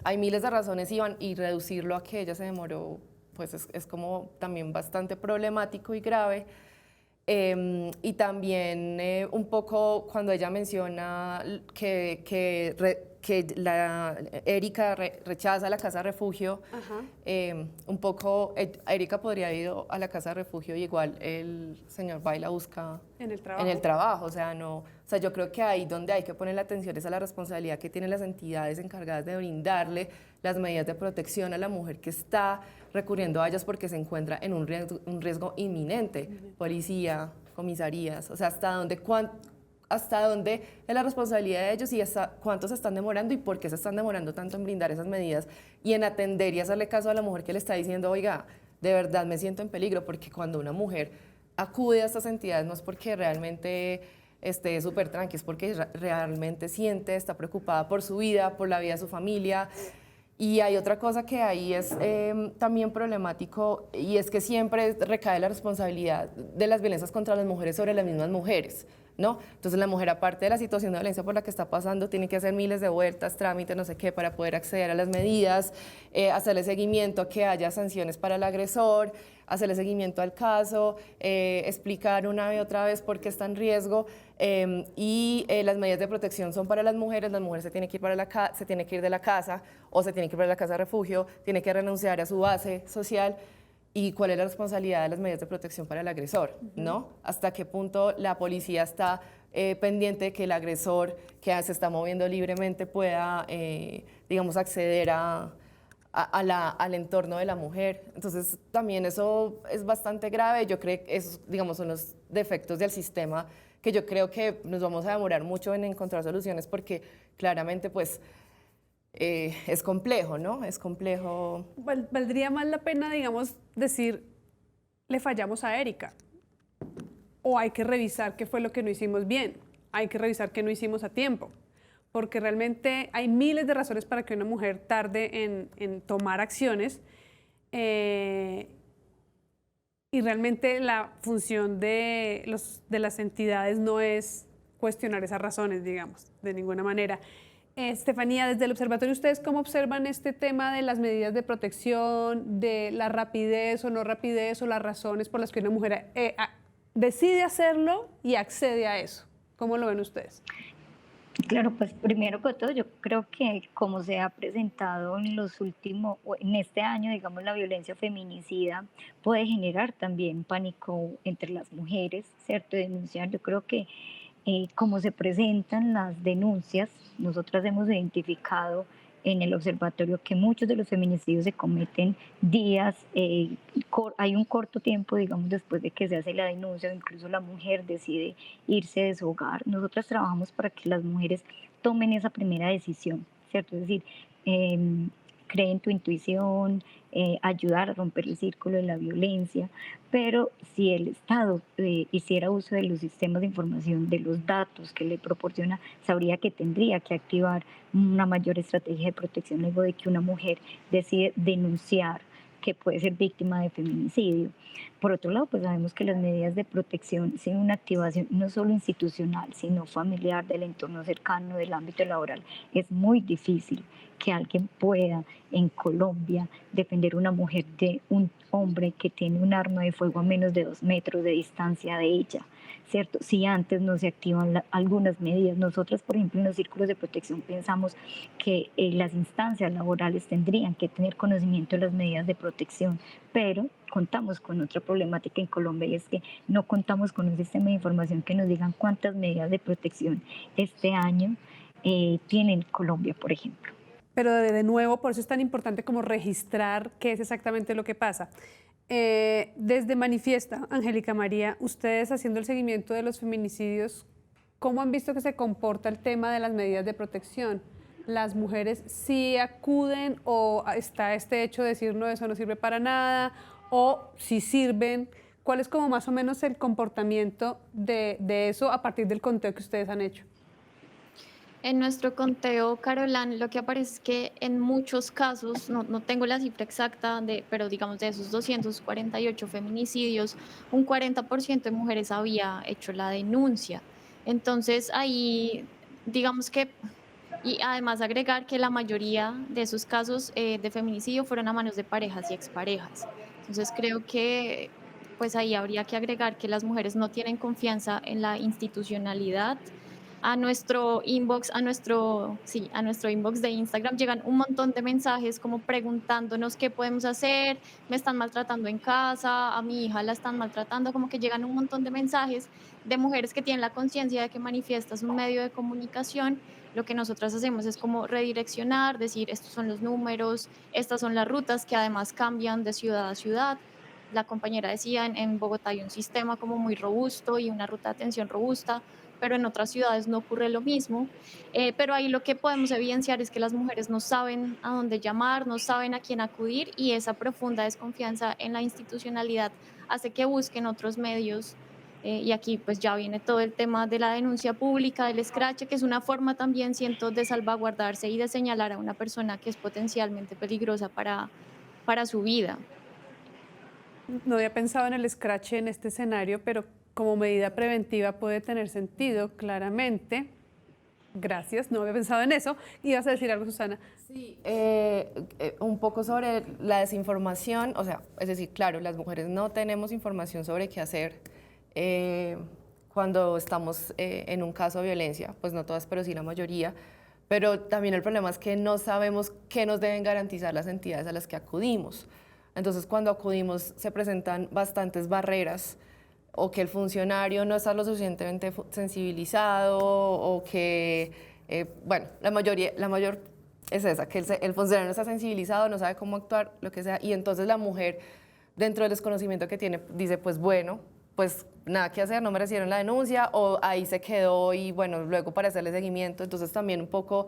B: hay miles de razones y reducirlo a que ella se demoró, pues es como también bastante problemático y grave. Y también un poco cuando ella menciona que la Erika rechaza la casa refugio, un poco Erika podría haber ido a la casa refugio y igual el señor va y la busca
A: en el trabajo.
B: En el trabajo, o sea, yo creo que ahí donde hay que poner la atención es a la responsabilidad que tienen las entidades encargadas de brindarle las medidas de protección a la mujer que está recurriendo a ellas porque se encuentra en un riesgo inminente. Policía, comisarías, o sea, hasta dónde es la responsabilidad de ellos y hasta cuánto se están demorando y por qué se están demorando tanto en brindar esas medidas y en atender y hacerle caso a la mujer que le está diciendo, oiga, de verdad me siento en peligro, porque cuando una mujer acude a estas entidades no es porque realmente esté súper tranqui, es porque realmente siente, está preocupada por su vida, por la vida de su familia. Y hay otra cosa que ahí es también problemático, y es que siempre recae la responsabilidad de las violencias contra las mujeres sobre las mismas mujeres, ¿no? Entonces la mujer, aparte de la situación de violencia por la que está pasando, tiene que hacer miles de vueltas, trámites, no sé qué, para poder acceder a las medidas, hacerle seguimiento a que haya sanciones para el agresor, hacerle seguimiento al caso, explicar una y otra vez por qué está en riesgo. Las medidas de protección son para las mujeres se tiene que ir, se tiene que ir de la casa o se tiene que ir para la casa de refugio, tiene que renunciar a su base social. ¿Y cuál es la responsabilidad de las medidas de protección para el agresor? ¿No? ¿Hasta qué punto la policía está pendiente de que el agresor que se está moviendo libremente pueda, digamos, acceder al entorno de la mujer? Entonces, también eso es bastante grave. Yo creo que esos, digamos, son los defectos del sistema que yo creo que nos vamos a demorar mucho en encontrar soluciones porque claramente, pues, es complejo, ¿no? Es complejo.
A: Valdría más la pena, digamos, decir, le fallamos a Erika. O hay que revisar qué fue lo que no hicimos bien. Hay que revisar qué no hicimos a tiempo. Porque realmente hay miles de razones para que una mujer tarde en tomar acciones. Y realmente la función de las entidades no es cuestionar esas razones, digamos, de ninguna manera. Estefanía, desde el observatorio, ¿ustedes cómo observan este tema de las medidas de protección, de la rapidez o no rapidez o las razones por las que una mujer decide hacerlo y accede a eso? ¿Cómo lo ven ustedes?
D: Claro, pues primero que todo, yo creo que como se ha presentado en los últimos, o en este año, digamos, la violencia feminicida puede generar también pánico entre las mujeres, ¿cierto? Denunciar, yo creo que como se presentan las denuncias, nosotras hemos identificado en el observatorio que muchos de los feminicidios se cometen días, hay un corto tiempo, digamos, después de que se hace la denuncia, o incluso la mujer decide irse de su hogar. Nosotras trabajamos para que las mujeres tomen esa primera decisión, ¿cierto? Es decir, cree en tu intuición, ayudar a romper el círculo de la violencia, pero si el Estado hiciera uso de los sistemas de información, de los datos que le proporciona, sabría que tendría que activar una mayor estrategia de protección luego de que una mujer decide denunciar que puede ser víctima de feminicidio. Por otro lado, pues sabemos que las medidas de protección sin una activación no solo institucional, sino familiar, del entorno cercano, del ámbito laboral, es muy difícil que alguien pueda en Colombia defender a una mujer de un hombre que tiene un arma de fuego a menos de 2 metros de distancia de ella, ¿cierto? Si antes no se activan algunas medidas, nosotras, por ejemplo, en los círculos de protección pensamos que las instancias laborales tendrían que tener conocimiento de las medidas de protección, pero contamos con otra problemática en Colombia y es que no contamos con un sistema de información que nos digan cuántas medidas de protección este año tiene Colombia, por ejemplo.
A: Pero de nuevo, por eso es tan importante como registrar qué es exactamente lo que pasa. Desde Manifiesta, Angélica María, ustedes haciendo el seguimiento de los feminicidios, ¿cómo han visto que se comporta el tema de las medidas de protección? ¿Las mujeres sí acuden o está este hecho de decir no, eso no sirve para nada? ¿O si sirven? ¿Cuál es como más o menos el comportamiento de eso a partir del conteo que ustedes han hecho?
C: En nuestro conteo, Carolán, lo que aparece es que en muchos casos, no tengo la cifra exacta, pero digamos de esos 248 feminicidios, un 40% de mujeres había hecho la denuncia. Entonces ahí, digamos que, y además agregar que la mayoría de esos casos de feminicidio fueron a manos de parejas y exparejas. Entonces creo que pues ahí habría que agregar que las mujeres no tienen confianza en la institucionalidad. A nuestro inbox, a nuestro inbox de Instagram llegan un montón de mensajes como preguntándonos qué podemos hacer, me están maltratando en casa, a mi hija la están maltratando, como que llegan un montón de mensajes de mujeres que tienen la conciencia de que Manifiesta es un medio de comunicación. Lo que nosotras hacemos es como redireccionar, decir estos son los números, estas son las rutas que además cambian de ciudad a ciudad. La compañera decía, en Bogotá hay un sistema como muy robusto y una ruta de atención robusta, pero en otras ciudades no ocurre lo mismo. Pero ahí lo que podemos evidenciar es que las mujeres no saben a dónde llamar, no saben a quién acudir, y esa profunda desconfianza en la institucionalidad hace que busquen otros medios Y aquí pues ya viene todo el tema de la denuncia pública, del escrache, que es una forma también, siento, de salvaguardarse y de señalar a una persona que es potencialmente peligrosa para su vida.
A: No había pensado en el scratch en este escenario, pero como medida preventiva puede tener sentido, claramente. Gracias, no había pensado en eso. ¿Ibas a decir algo, Susana?
B: Sí, un poco sobre la desinformación, o sea, es decir, claro, las mujeres no tenemos información sobre qué hacer cuando estamos en un caso de violencia, pues no todas, pero sí la mayoría, pero también el problema es que no sabemos qué nos deben garantizar las entidades a las que acudimos. Entonces, cuando acudimos se presentan bastantes barreras, o que el funcionario no está lo suficientemente sensibilizado, o que, bueno, la mayor es esa, que el funcionario no está sensibilizado, no sabe cómo actuar, lo que sea, y entonces la mujer, dentro del desconocimiento que tiene, dice, pues bueno, pues nada que hacer, no me recibieron la denuncia, o ahí se quedó y bueno, luego para hacerle seguimiento. Entonces también un poco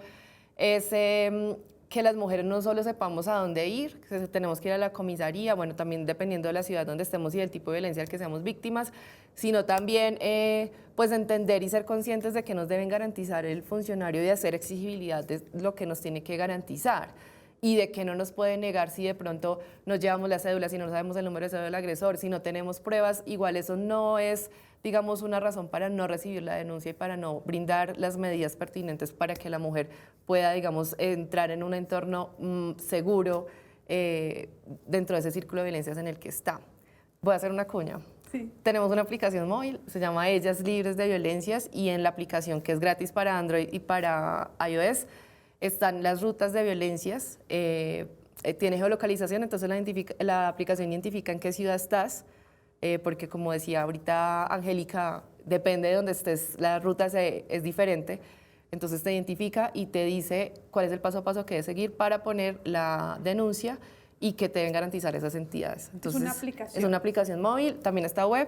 B: ese que las mujeres no solo sepamos a dónde ir, que tenemos que ir a la comisaría, bueno, también dependiendo de la ciudad donde estemos y del tipo de violencia al que seamos víctimas, sino también pues entender y ser conscientes de que nos deben garantizar el funcionario y hacer exigibilidad de lo que nos tiene que garantizar y de que no nos puede negar si de pronto nos llevamos la cédula, si no sabemos el número de cédula del agresor, si no tenemos pruebas. Igual eso no es, digamos, una razón para no recibir la denuncia y para no brindar las medidas pertinentes para que la mujer pueda, digamos, entrar en un entorno seguro dentro de ese círculo de violencias en el que está. Voy a hacer una cuña.
A: Sí.
B: Tenemos una aplicación móvil, se llama Ellas Libres de Violencias, y en la aplicación, que es gratis para Android y para iOS, están las rutas de violencias, tiene geolocalización, entonces la aplicación identifica en qué ciudad estás, porque como decía ahorita Angélica, depende de dónde estés, la ruta es diferente, entonces te identifica y te dice cuál es el paso a paso que debes seguir para poner la denuncia y que te deben garantizar esas entidades. Entonces,
A: es una aplicación.
B: Es una aplicación móvil, también está web.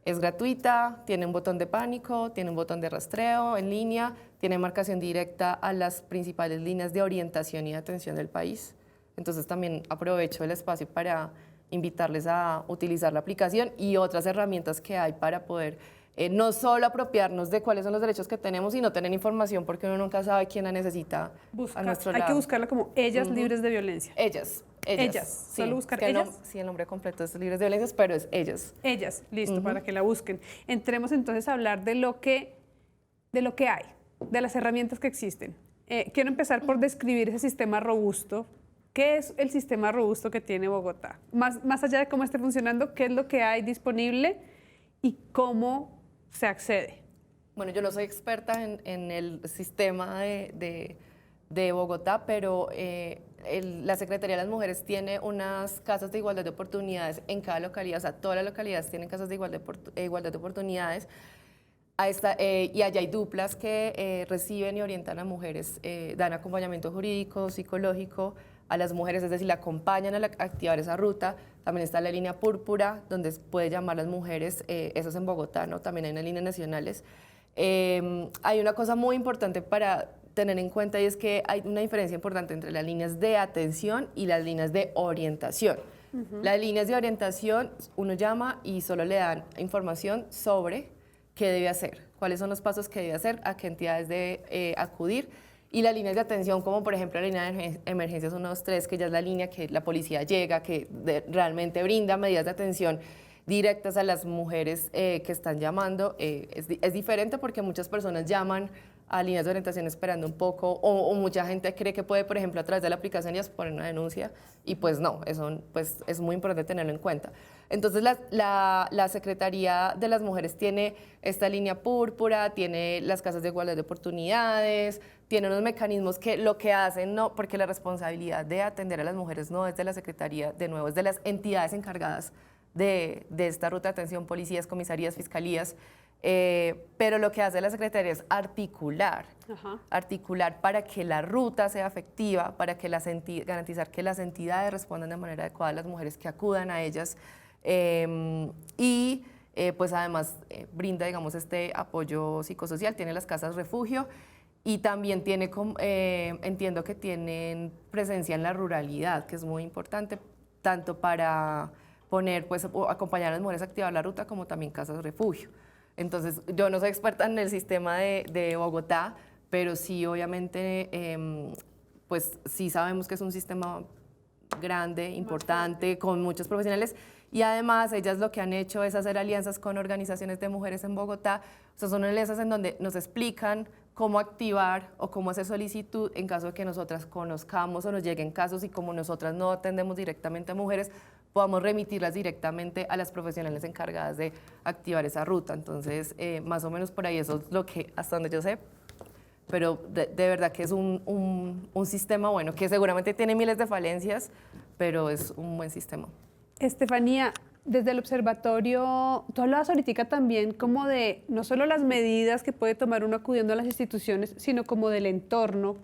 B: Es gratuita, tiene un botón de pánico, tiene un botón de rastreo en línea, tiene marcación directa a las principales líneas de orientación y de atención del país. Entonces también aprovecho el espacio para invitarles a utilizar la aplicación y otras herramientas que hay para poder no solo apropiarnos de cuáles son los derechos que tenemos, sino tener información, porque uno nunca sabe quién la necesita a nuestro lado.
A: Hay que buscarla como Ellas Libres de Violencia.
B: Ellas.
A: Sí, solo buscar ellas.
B: Sí, el nombre completo es Libres de Violencias, pero es ellas.
A: Ellas, listo, para que la busquen. Entremos entonces a hablar de lo que hay, de las herramientas que existen. Quiero empezar por describir ese sistema robusto. ¿Qué es el sistema robusto que tiene Bogotá? Más allá de cómo esté funcionando, ¿qué es lo que hay disponible y cómo se accede?
B: Bueno, yo no soy experta en el sistema de Bogotá, pero la Secretaría de las Mujeres tiene unas casas de igualdad de oportunidades en cada localidad, o sea, todas las localidades tienen casas de igualdad de oportunidades. Y allá hay duplas que reciben y orientan a mujeres, dan acompañamiento jurídico, psicológico a las mujeres, es decir, la acompañan a activar esa ruta. También está la línea púrpura, donde puede llamar a las mujeres, eso es en Bogotá, ¿no? También hay unas líneas nacionales. Hay una cosa muy importante para tener en cuenta, y es que hay una diferencia importante entre las líneas de atención y las líneas de orientación. Las líneas de orientación, uno llama y solo le dan información sobre qué debe hacer, cuáles son los pasos que debe hacer, a qué entidades debe acudir. Y las líneas de atención, como por ejemplo la línea de emergencias 123, que ya es la línea que la policía llega, que realmente brinda medidas de atención directas a las mujeres que están llamando, es diferente, porque muchas personas llaman a líneas de orientación esperando un poco, o mucha gente cree que puede, por ejemplo, a través de la aplicación ya poner una denuncia, y pues no, eso pues es muy importante tenerlo en cuenta. Entonces la Secretaría de las Mujeres tiene esta línea púrpura, tiene las casas de igualdad de oportunidades, tiene unos mecanismos que lo que hacen, no, porque la responsabilidad de atender a las mujeres no es de la Secretaría, de nuevo, es de las entidades encargadas de esta ruta de atención, policías, comisarías, fiscalías, pero lo que hace la Secretaría es articular para que la ruta sea efectiva, para que garantizar que las entidades respondan de manera adecuada a las mujeres que acudan a ellas, y pues además brinda, digamos, este apoyo psicosocial, tiene las casas refugio, y también tiene, entiendo que tienen presencia en la ruralidad, que es muy importante, tanto para poner, pues, o acompañar a las mujeres a activar la ruta, como también casas de refugio. Entonces, yo no soy experta en el sistema de Bogotá, pero sí, obviamente, pues sí sabemos que es un sistema grande, importante, con muchos profesionales, y además ellas lo que han hecho es hacer alianzas con organizaciones de mujeres en Bogotá. O sea, son alianzas en donde nos explican cómo activar o cómo hacer solicitud en caso de que nosotras conozcamos o nos lleguen casos, y como nosotras no atendemos directamente a mujeres, podamos remitirlas directamente a las profesionales encargadas de activar esa ruta. Entonces, más o menos por ahí eso es lo que, hasta donde yo sé, pero de verdad que es un sistema bueno, que seguramente tiene miles de falencias, pero es un buen sistema.
A: Estefanía, desde el observatorio, tú hablabas ahorita también como de no solo las medidas que puede tomar uno acudiendo a las instituciones, sino como del entorno,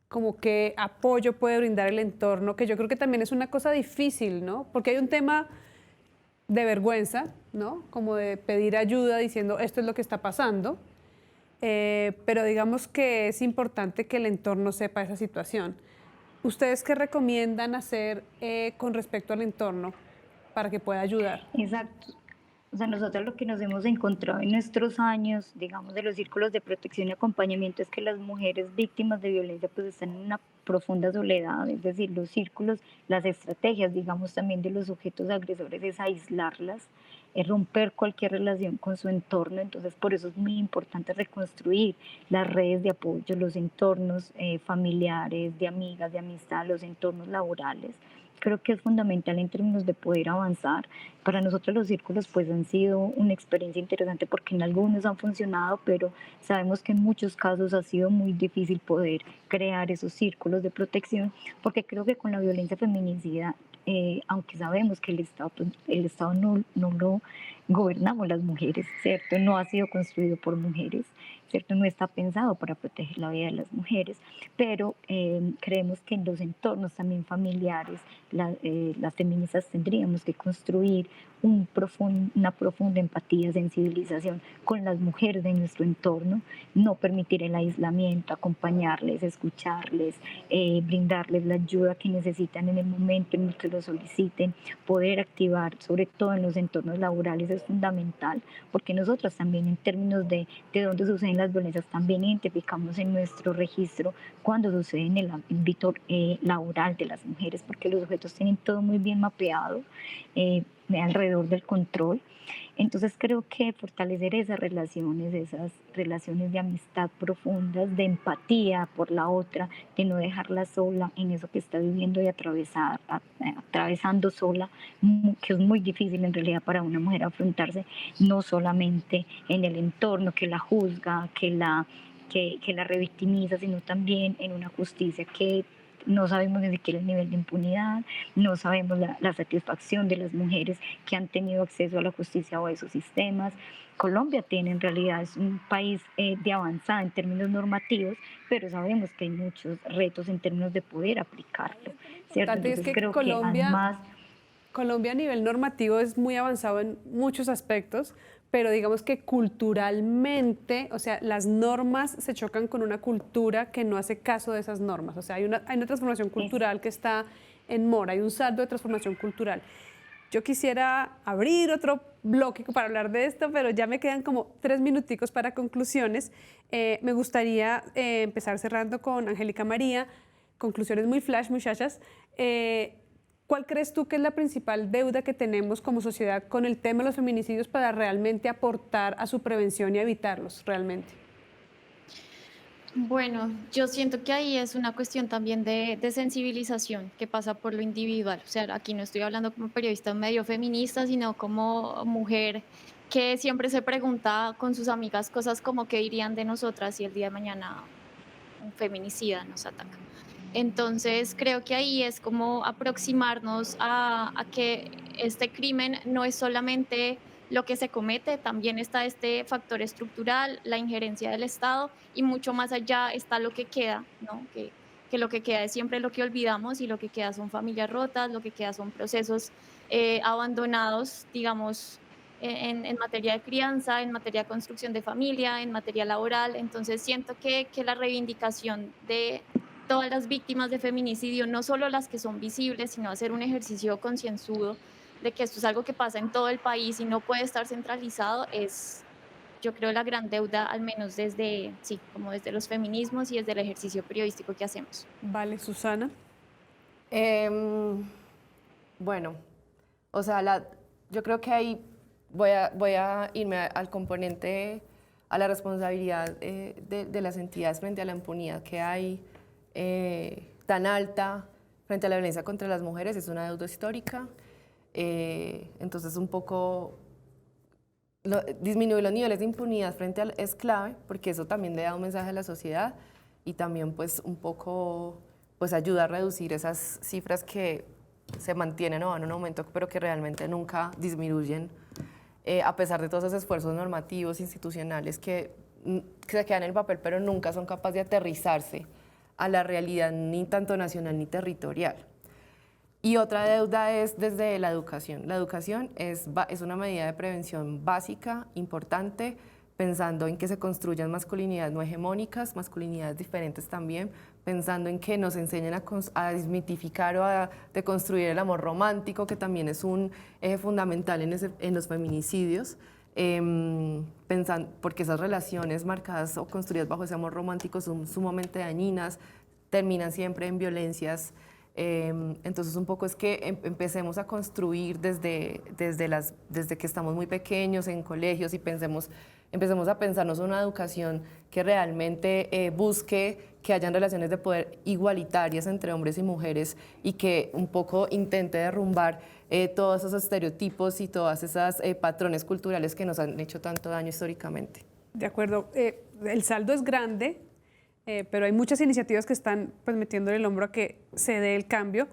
A: como qué apoyo puede brindar el entorno, que yo creo que también es una cosa difícil, ¿no? Porque hay un tema de vergüenza, ¿no? Como de pedir ayuda diciendo esto es lo que está pasando, pero digamos que es importante que el entorno sepa esa situación. ¿Ustedes qué recomiendan hacer con respecto al entorno para que pueda ayudar?
D: Exacto. O sea, nosotros lo que nos hemos encontrado en nuestros años, digamos, de los círculos de protección y acompañamiento es que las mujeres víctimas de violencia pues están en una profunda soledad, es decir, los círculos, las estrategias, digamos, también de los sujetos agresores es aislarlas, es romper cualquier relación con su entorno. Entonces por eso es muy importante reconstruir las redes de apoyo, los entornos familiares, de amigas, de amistad, los entornos laborales. Creo que es fundamental en términos de poder avanzar. Para nosotros los círculos pues han sido una experiencia interesante porque en algunos han funcionado, pero sabemos que en muchos casos ha sido muy difícil poder crear esos círculos de protección, porque creo que con la violencia feminicida, aunque sabemos que el Estado no lo gobernamos las mujeres, ¿cierto? No ha sido construido por mujeres, ¿cierto? No está pensado para proteger la vida de las mujeres, pero creemos que en los entornos también familiares, las feministas tendríamos que construir una profunda empatía, sensibilización con las mujeres de nuestro entorno, no permitir el aislamiento, acompañarles, escucharles, brindarles la ayuda que necesitan en el momento en el que lo soliciten, poder activar, sobre todo en los entornos laborales, es fundamental, porque nosotras también en términos de dónde suceden las violencias, también identificamos en nuestro registro cuando sucede en el ámbito laboral de las mujeres, porque los sujetos tienen todo muy bien mapeado alrededor del control. Entonces creo que fortalecer esas relaciones de amistad profundas, de empatía por la otra, de no dejarla sola en eso que está viviendo y atravesando sola, que es muy difícil en realidad para una mujer afrontarse, no solamente en el entorno que la juzga, que la revictimiza, sino también en una justicia que no sabemos ni siquiera el nivel de impunidad, no sabemos la satisfacción de las mujeres que han tenido acceso a la justicia o a esos sistemas. Colombia tiene en realidad, es un país de avanzada en términos normativos, pero sabemos que hay muchos retos en términos de poder aplicarlo, ¿cierto?
A: Entonces, es que creo que además Colombia a nivel normativo es muy avanzado en muchos aspectos, pero digamos que culturalmente, o sea, las normas se chocan con una cultura que no hace caso de esas normas. O sea, hay una transformación cultural que está en mora, hay un saldo de transformación cultural. Yo quisiera abrir otro bloque para hablar de esto, pero ya me quedan como 3 minuticos para conclusiones. Me gustaría empezar cerrando con Angélica María, conclusiones muy flash, muchachas. ¿Cuál crees tú que es la principal deuda que tenemos como sociedad con el tema de los feminicidios para realmente aportar a su prevención y evitarlos realmente?
C: Bueno, yo siento que ahí es una cuestión también de sensibilización que pasa por lo individual. O sea, aquí no estoy hablando como periodista medio feminista, sino como mujer que siempre se pregunta con sus amigas cosas como qué dirían de nosotras si el día de mañana un feminicida nos ataca. Entonces, creo que ahí es como aproximarnos a que este crimen no es solamente lo que se comete, también está este factor estructural, la injerencia del Estado y mucho más allá está lo que queda, ¿no? Que lo que queda es siempre lo que olvidamos y lo que queda son familias rotas, lo que queda son procesos abandonados, digamos, en materia de crianza, en materia de construcción de familia, en materia laboral. Entonces, siento que la reivindicación de todas las víctimas de feminicidio, no solo las que son visibles, sino hacer un ejercicio concienzudo de que esto es algo que pasa en todo el país y no puede estar centralizado, es, yo creo, la gran deuda, al menos desde, sí, como desde los feminismos y desde el ejercicio periodístico que hacemos.
A: Vale, Susana.
B: Bueno, o sea, yo creo que ahí voy a irme al componente, a la responsabilidad de las entidades frente a la impunidad que hay tan alta frente a la violencia contra las mujeres. Es una deuda histórica. Entonces, un poco disminuir los niveles de impunidad es clave, porque eso también le da un mensaje a la sociedad y también pues un poco pues ayuda a reducir esas cifras que se mantienen o van en un aumento, pero que realmente nunca disminuyen, a pesar de todos esos esfuerzos normativos, institucionales que se quedan en el papel, pero nunca son capaces de aterrizarse a la realidad ni tanto nacional ni territorial. Y otra deuda es desde la educación. La educación es una medida de prevención básica, importante, pensando en que se construyan masculinidades no hegemónicas, masculinidades diferentes también, pensando en que nos enseñen a desmitificar o a deconstruir el amor romántico, que también es un eje fundamental en los feminicidios, porque esas relaciones marcadas o construidas bajo ese amor romántico son sumamente dañinas, terminan siempre en violencias. Entonces un poco es que empecemos a construir desde que estamos muy pequeños en colegios y empecemos a pensarnos una educación que realmente busque que hayan relaciones de poder igualitarias entre hombres y mujeres y que un poco intente derrumbar todos esos estereotipos y todas esas patrones culturales que nos han hecho tanto daño históricamente.
A: De acuerdo, el saldo es grande, pero hay muchas iniciativas que están pues, metiéndole el hombro a que se dé el cambio.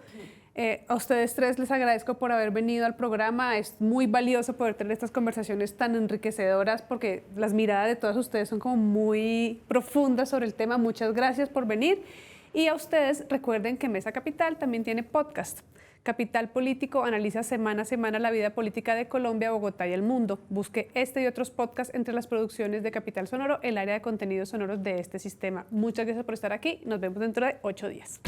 A: A ustedes tres les agradezco por haber venido al programa. Es muy valioso poder tener estas conversaciones tan enriquecedoras porque las miradas de todas ustedes son como muy profundas sobre el tema. Muchas gracias por venir. Y a ustedes recuerden que Mesa Capital también tiene podcast. Capital Político analiza semana a semana la vida política de Colombia, Bogotá y el mundo. Busque este y otros podcasts entre las producciones de Capital Sonoro, el área de contenidos sonoros de este sistema. Muchas gracias por estar aquí. Nos vemos dentro de 8 días.